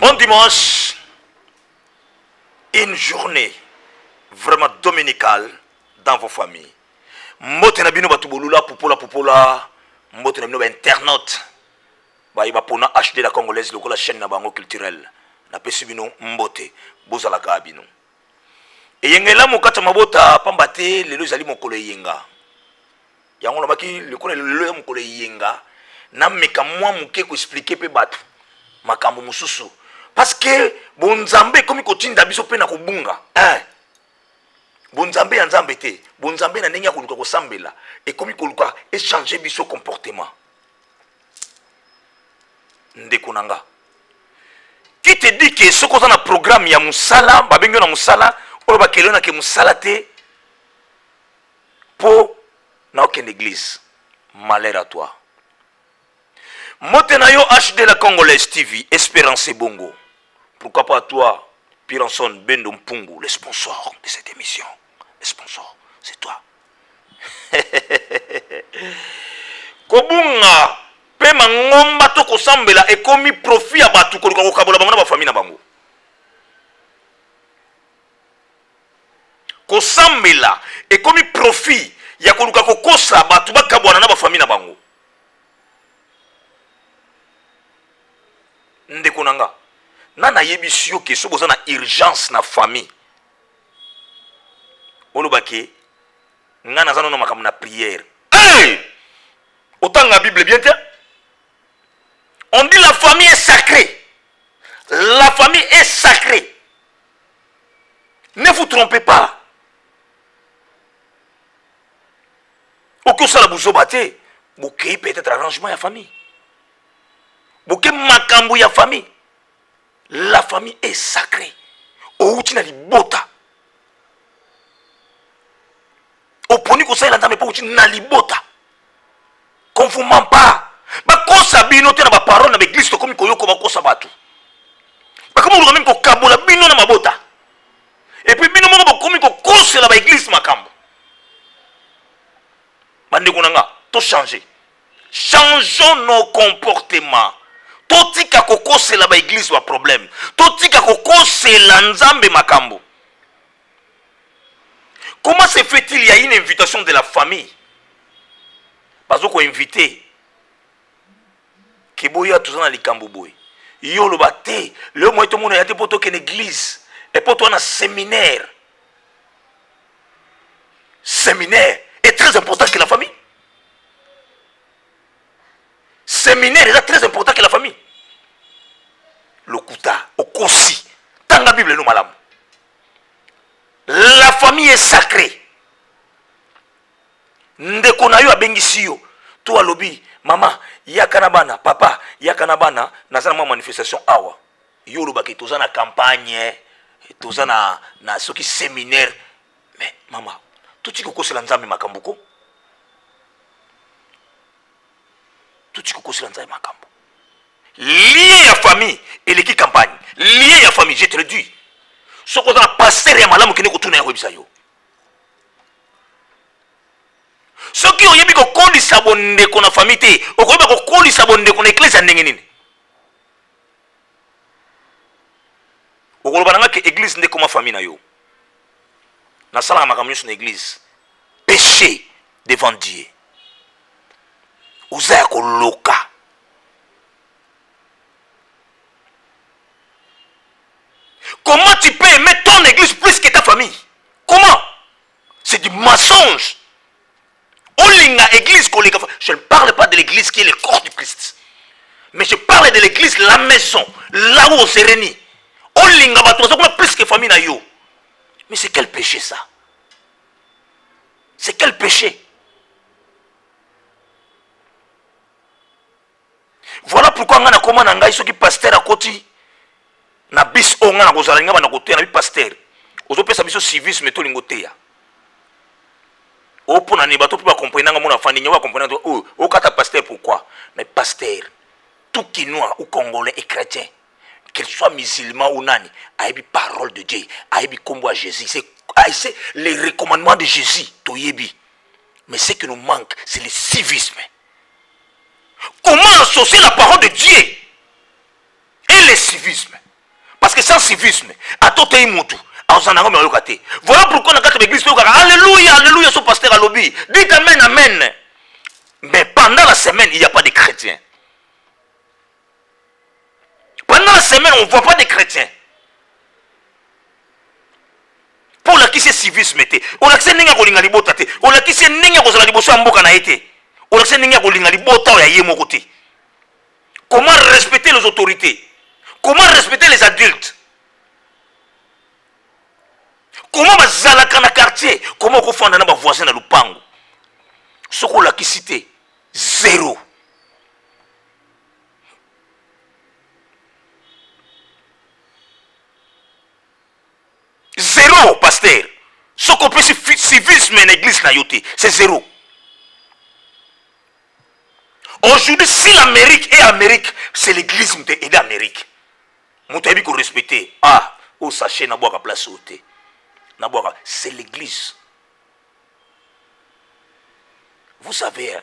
Bon dimanche, une journée vraiment dominicale dans vos familles. Mbote na bino batubolula popola mbote na bino ba internaute ba iba pona HD la congolaise lokola chaîne na bango culturelle na pesi bino mbote bozala ka bino eyengela mokata mabota pambate lelo zali mokolo yenga yango lobaki lokola lelo mokolo yenga na meka mwa muke ko expliquer pe batu makambo mususu parce que bonzambe komi kotinda biso pe na kobunga bonzambe ya nzambe te bonzambe na ndenge ya koluka kosambela et komi koluka échanger biso comportement ndeko nanga qui te dit que ce qu'on a programme ya musala babengo na musala oyo bakelo na ke musala te po na aucune église. Malheur à toi. Motenayo HD la Congolaise TV, Espérance Bongo. Pourquoi pas toi, Piranson Bendo Mpungu, le sponsor de cette émission. Le sponsor, c'est toi. Kobunga, pema ngomba to kosambela e komi profit abatu koluka kokabola bango na ba famille na bango. Kosambela e komi profit ya koluka kokosa batu bakabwana na ba famille na bango. Ndeko nanga nana yebisio ke so boza na urgence na famille olobake ngana zano na makambo na prière. Autant la Bible bien tiens. On dit la famille est sacrée. La famille est sacrée. Ne vous trompez pas. Au que ça la bouzo bate, bouquet peut-être arrangement ya famille. Bouquet makambo ya famille. La famille est sacrée. Au utina li bota. Au poni ko sa la ndame pa utina li bota. Confondons pas. Bakosa bino te na ba parole na l'église to komi koyoko bakosa batu. Ba komo luka même ko kabola bino na mabota. Et puis bino moko komi ko kosela ba église makambo. Bande konanga to changer. Changeons nos comportements. Totika kokosela ba église wa problème. Totika kokosela nzambe makambo. Comment se fait-il, il y a une invitation de la famille? Parce qu'on invité Kiboya tout ça dans les Kamboboy. Yo le baté, le moyen tout le monde a été pour toi qu'une église et pour toi un séminaire. Séminaire est très important que la famille. Séminaire est très important que la famille. Le kuta, au kosi, dans la Bible nous malam. La famille est sacrée. Ndeko na yo abengisi yo to alobi mama yakana bana papa yakana bana nazana ma manifestation awa yo lobaki toza na campagne toza na soki séminaire mais mama tuti kokosela nzambe makambuko tuti kokosela nzambe makambo lié ya famille et l'équipe campagne lié ya famille je te le dis soko za pasteur ya malamu kene kotuna ya webisa yo. Ce qui ont dit qu'on colle s'abonner qu'on a famille, on croit qu'on colle s'abonner qu'on église en n'engagé. On croit que l'église n'est comme famille na yo. Na sala makamyo sur l'église. Péché devant Dieu. Oza ko loka. Comment tu peux aimer ton église plus que ta famille? Comment? C'est du mensonge. Église, je ne parle pas de l'église qui est le corps du Christ, mais je parle de l'église, la maison, là où on se réunit. Plus que famille na yo. Mais c'est quel péché ça? C'est quel péché? Voilà pourquoi on a comment on a qui pasteur à côté na bis on a gozala nga na côté na pasteur. Ozo pesa biso civisme to lingoteya. Pour na bato pour comprendre mon enfant ni comprendre o kata pasteur pourquoi mais pasteur tout quinois ou congolais et chrétien qu'il soit musulman ou nani a une parole de Dieu a une combo à Jésus c'est les recommandements de Jésus to yebi mais ce qui nous manque c'est le civisme. Comment associer la parole de Dieu et le civisme? parce que sans civisme atote imutu azana ngome yokate. Voilà pourquoi dans quatre églises alléluia alléluia son pasteur à lobby. Dites amen amen. Mais pendant la semaine, il n'y a pas de chrétiens. Pendant la semaine, on ne voit pas de chrétiens. Pour la qui c'est civisme, on a accès à l'ingali botate, on a qui c'est n'inga kozala liboso amboka na été, on a accès n'inga kolingali bota ya yemo côté. Comment respecter les autorités? Comment respecter les adultes? Comment bazalaka na quartier? Comment ko fanda na ba voisin na lupango? Soko la qui cité zéro. Zéro, pasteur. Ce qu'on peut civisme en église na yoté, c'est zéro. Aujourd'hui, si l'Amérique est Amérique, c'est l'église qui est d'Amérique. Vous avez qu'on respecter. Ah, au sachet, n'a pas place au thé. C'est l'église. Vous savez hein,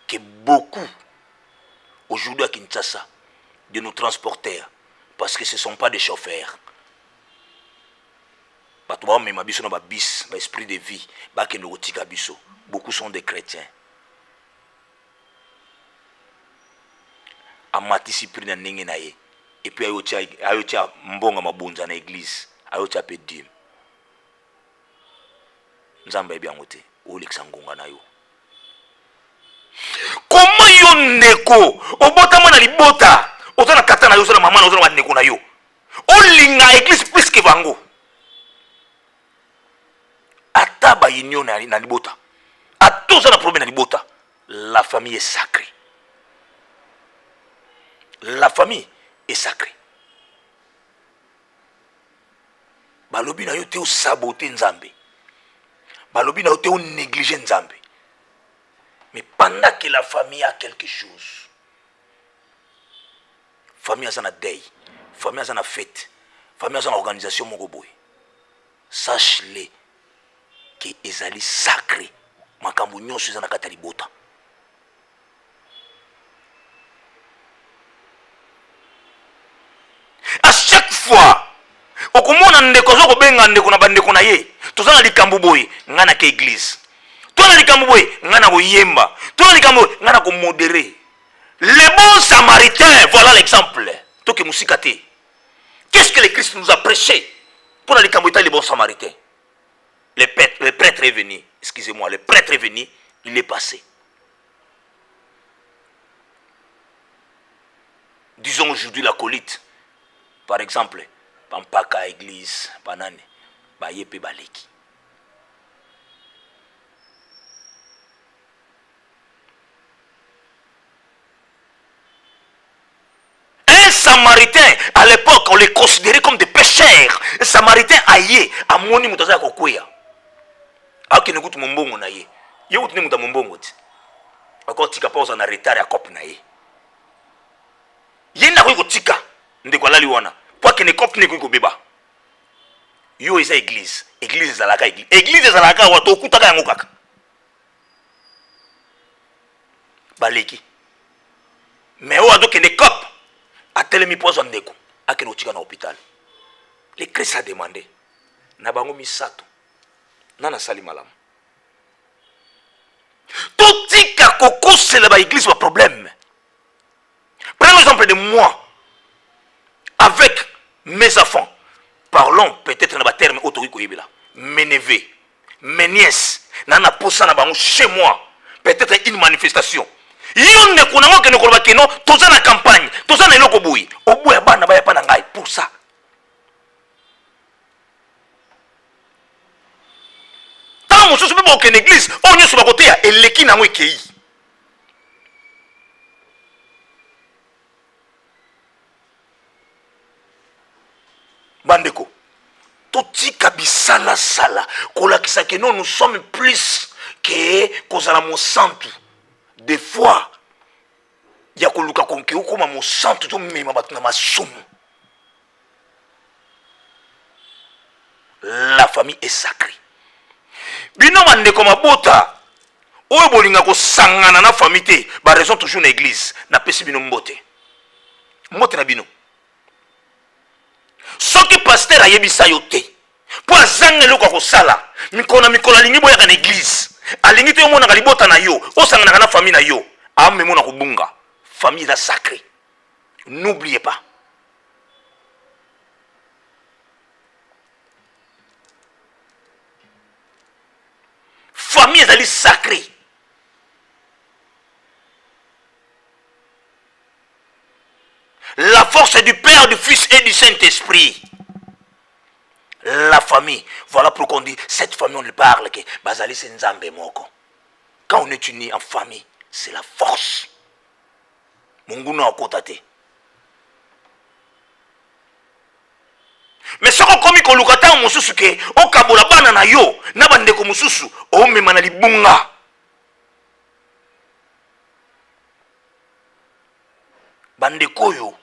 que beaucoup, aujourd'hui à Kinshasa, de nos transporteurs, parce que ce ne sont pas des chauffeurs. Esprit de vie, beaucoup sont des chrétiens. Amati Cyprien Ningenaye. Et puis ayotia mbonga mabunza na église. Ayotia pedim. Nzamba ebi angote. Oleksa ngonga na yo. Comment yo ndeko? Obota mwana libota. Ozana katana yo ozana mama na ozana ndeko na yo. Olinga église plus que vango. Ataba union na libota. Atoza na problème na libota. La famille est sacrée. La famille est sacrée. Balobi na yo te o saboter nzambe. Balobi na yo te o négliger nzambe. Mais pendant que la famille a quelque chose, famille a une deuil, famille a une fête, famille a une organisation mogoboy. Sache-le que ezali sacré. Makambo nyonso eza na kata libota. À chaque fois, okomona ndeko zo kobenga ndeko na bandeko na ye, tozana likambo boye ngana ke église. Tozana likambo boye ngana koyemba. Tozana likambo boye ngana ko modérer. Les bons samaritains, voilà l'exemple. Toke musikate. Qu'est-ce que le Christ nous a prêché pour la likambo les bons samaritains? Le prêtre est venu, excusez-moi, le prêtre est venu, il est passé. Disons aujourd'hui la colite. Par exemple, Pampaka église, Banane, Bayepe Baleki. Un samaritain, à l'époque, on les considérait comme des pécheurs. Un samaritain aïe, à moni mutaza kokwea. Aki ne kutu mbongo na ye. Ye kutu ne muta mbongo ti. Encore tika pa na retard ya cop na ye. Ye na ko tika. Ndeko lali wana. Pour que ne cop ne ko beba. Yo eza église. Église ezalaka église. Église ezalaka wato kutaka yango kaka. Baleki. Mais o ado ke ne cop. A telemi pozo ndeko. Ake no tika na hôpital. Le Christ a demandé. Na bango misato. Nana sali malam. Tout tika koko c'est la église pas problème. Prenons l'exemple de moi. Avec mes enfants. Parlons peut-être dans le terme autoriko yebela. Mes neveux, mes nièces, nana posa na bango chez moi. Peut-être une manifestation. Yon ne konango ke ne koloba ke non, toza na campagne, toza na eloko boyi. Oboya bana baya pa na ngai pour ça. Tant mosusu pe ba okene église, on nyoso ba kote ya eleki nango ekei. Bandeko, totika bisala sala, kolakisa que non, nous sommes plus que kozala mo santu. Des fois, il y a koluka konke ukoma mo santu to mema batu na masumu. La famille est sacrée. Bino bandeko mabota, oyo bolinga ko sangana na famille te, ba raison toujours na église, na pesi bino mbote. Mbote na bino. pasteur ayebisa yo te po azanga eloko ya kosala mikolo na mikolo alingi boyaka na église alingi te omonaka libota na yo osanganaka na famille na yo amemo na kobunga. Famille eza sacré, n'oubliez pas. Famille ezali sacré. La force est du Père, du Fils et du Saint-Esprit. La famille, voilà pourquoi on dit cette famille, on lui parle que Bazali c'est Nzambe Moko. Quand on est unis en famille, c'est la force. Munguna okotate. Mais ce qu'on commis qu'on lukata mususu ke o kabola bana na yo na bandeko mususu o mema na libunga. Bandeko yo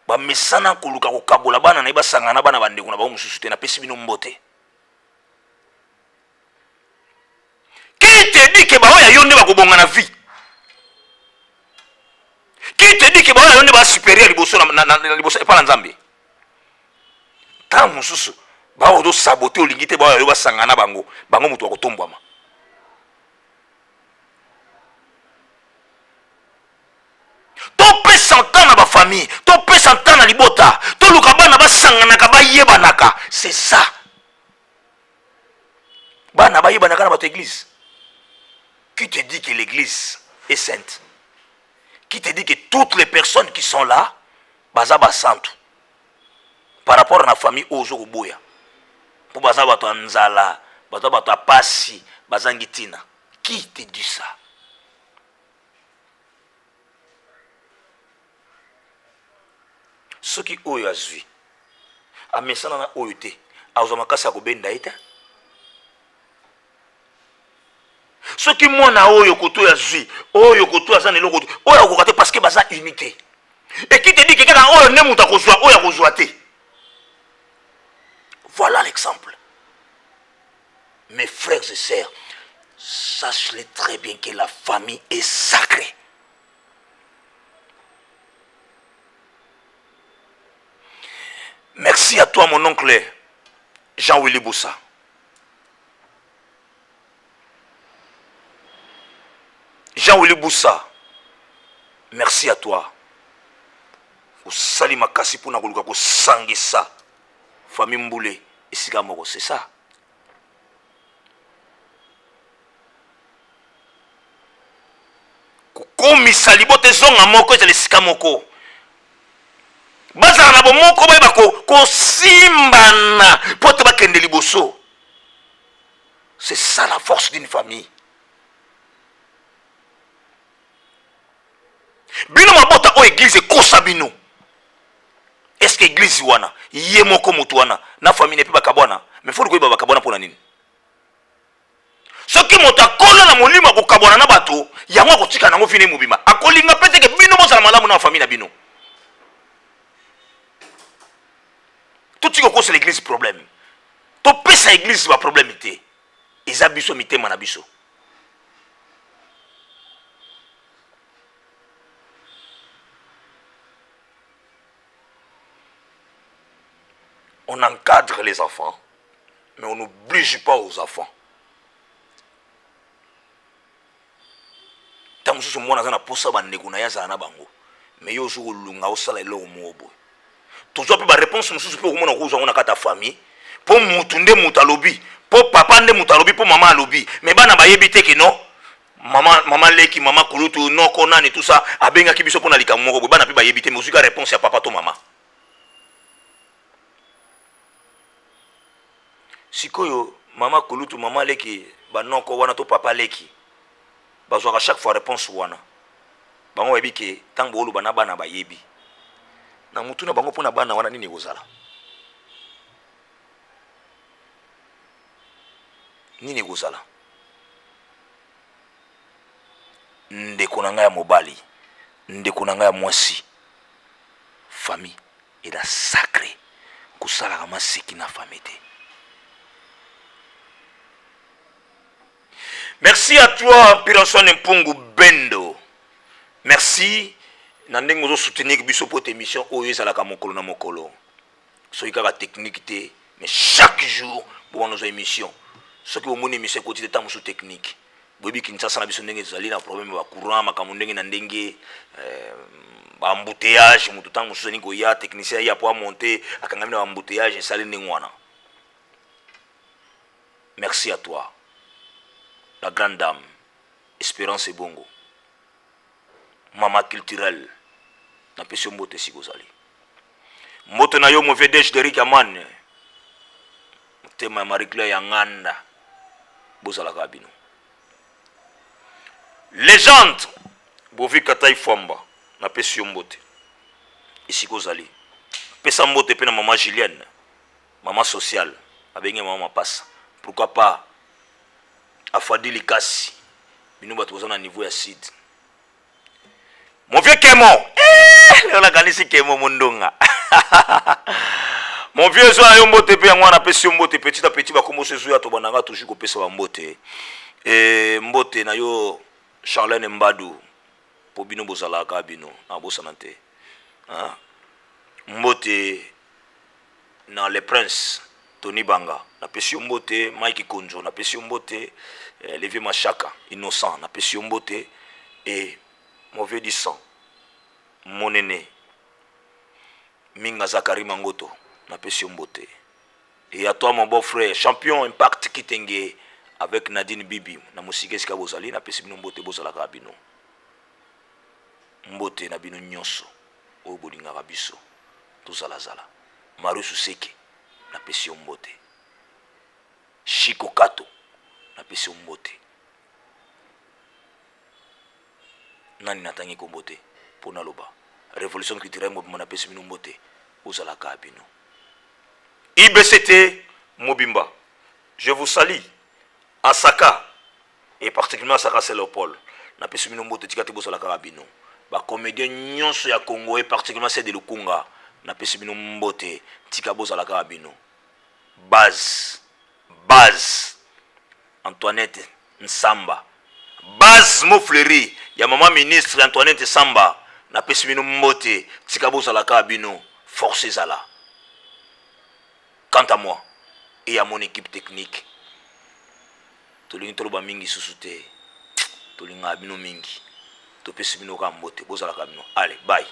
ba mesana koluka ko kabola bana na iba sangana bana bandeko na ba mususu te na pesi bino mbote. Qui te dit que ba oya yo nde ba kobonga na vie? Qui te dit que ba oya yo nde ba supérieur liboso na liboso pa na Nzambe? Ta mususu ba odo saboter olingite ba oya yo ba sangana bango mutu akotombwama. Tope santan na ba famille, tope santan na libota, to luka bana ba sanganaka ba yebanaka, c'est ça. Bana ba yebanaka na ba église. Qui te dit que l'église est sainte? Qui te dit que toutes les personnes qui sont là, baza ba santu? Par rapport à la famille ozo koboya. Pour baza bato nzala, bato apasi, baza ngitina. Qui te dit ça? Ce qui oyo azui amesana na oyo te azo makasa ko benda ita ce qui mona oyo koto azui oyo koto azana eloko oyo kokate parce que baza unité et qui te dit que kaka oyo ne muta kozwa oyo kozwa te. Voilà l'exemple. Mes frères et sœurs, sachez très bien que la famille est sacrée. Merci à toi, mon oncle Jean-Willy Boussa. Jean-Willy Boussa, merci à toi. Osali makasi pona koluka ko sangisa famille Mboulé esika moko, c'est ça. Kokomisa libote zonga moko ezali esika moko. Bazana bo moko ba ko simbana pote ba kende liboso. C'est ça la force d'une famille. Bino mabota o église kosa bino. Est-ce que église wana ye moko mutu wana na famille ne pe bakabona mais faut ko ba bakabona pona nini? Soki moto akola na molimo ko kabona na bato yango ko tika nango fini mobima akolinga pete ke bino bozala malamu na famille na bino. Tout ce que c'est l'église problème. To pesa église va problème ité. Eza biso mité manabiso. On encadre les enfants, mais on n'oblige pas aux enfants. Tant que moi na posa bandeko na yaza na bango, mais yo zo lunga osala elo mobo. Toujours pas réponse mususu pe komona ko zo na kata famille, po mutu nde mutalobi, po papa nde mutalobi, po maman alobi, mais bana ba yebite ke non. Maman leki, maman kulutu, non konane tout ça, abenga kibiso pona likamoko, bana pe ba yebite mais ozuka réponse ya papa to maman. Sikoyo mama kulutu mama leki banoko wana to papa leki bazwa à chaque fois réponse wana bango yebi ke tango olu bana bana ba yebi na mutu na bango pona bana wana nini kozala nini kozala ndeko na ngai ya mobali ndeko na ngai ya mwasi famille et la sacré kusala kama siki na famille te. Merci à toi, Piranson Mpungu Bendo. Merci. Nandeng ozo soutenir biso pour tes missions. Oyo ezalaka mokolo na mokolo. Soyika ka technique te. mais chaque jour pour nos émissions ce qui au monde émission côté de temps sous technique bobi Kinshasa na biso ndenge ezali na problème ba courant makambo ndenge na ndenge ba embouteillage mutu temps musu ni ko ya technicien ya pour monter akangami na embouteillage esali ndenge wana. Merci à toi la grande dame Espérance Ebongo mama culturelle na pesi mbote sikozali mbote na yo mo VDG de Rikaman tema Marie Claire ya nganda bozala kabino légende bovi katai fomba na pesi mbote isikozali pesa mbote pe na mama Julienne mama sociale abenge mama passa pourquoi pas Afadili Kasi bino bato na niveau ya sud mon vieux Kemo on a gagné si Kemo mondonga mon vieux zo ayo mbote pe ngwana pesi mbote petit à petit ba komo se zo ya to bananga toujours ko pesa ba mbote mbote na yo Charlène Mbadou po bino bozala ka bino na bosanante hein mbote na le prince Tony Banga na pesi mbote Mike Konjo na pesi mbote Levi Machaka innocent na pesi mbote et mauvais du sang mon aîné Minga Zakari Mangoto na pesi mbote et à toi mon beau frère champion Impact Kitenge avec Nadine Bibi na musike sika bozali na pesi bino mbote bozala ka bino mbote na bino nyonso o bolinga ka biso tozala zala Marusu Seke na pesi mbote Chico Kato na pesi mbote nani natangi ko mbote pona loba révolution culturelle mo na pesi bino mbote ozala ka bino IBCT Mobimba je vous salue à Saka et particulièrement à Saka Léopold na pesi bino mbote tikate bozala ka bino ba comédien nyonso ya Congo et particulièrement celle de Lukunga na pesi bino mbote tika bozala ka bino base Antoinette Nsamba base Mofleri ya maman ministre Antoinette Samba na pesi bino mbote tika bozala ka bino force zala. Quant à moi et à mon équipe technique tolingi toloba mingi susute tolinga bino mingi to pesi bino ka mbote bozala ka bino allez bye.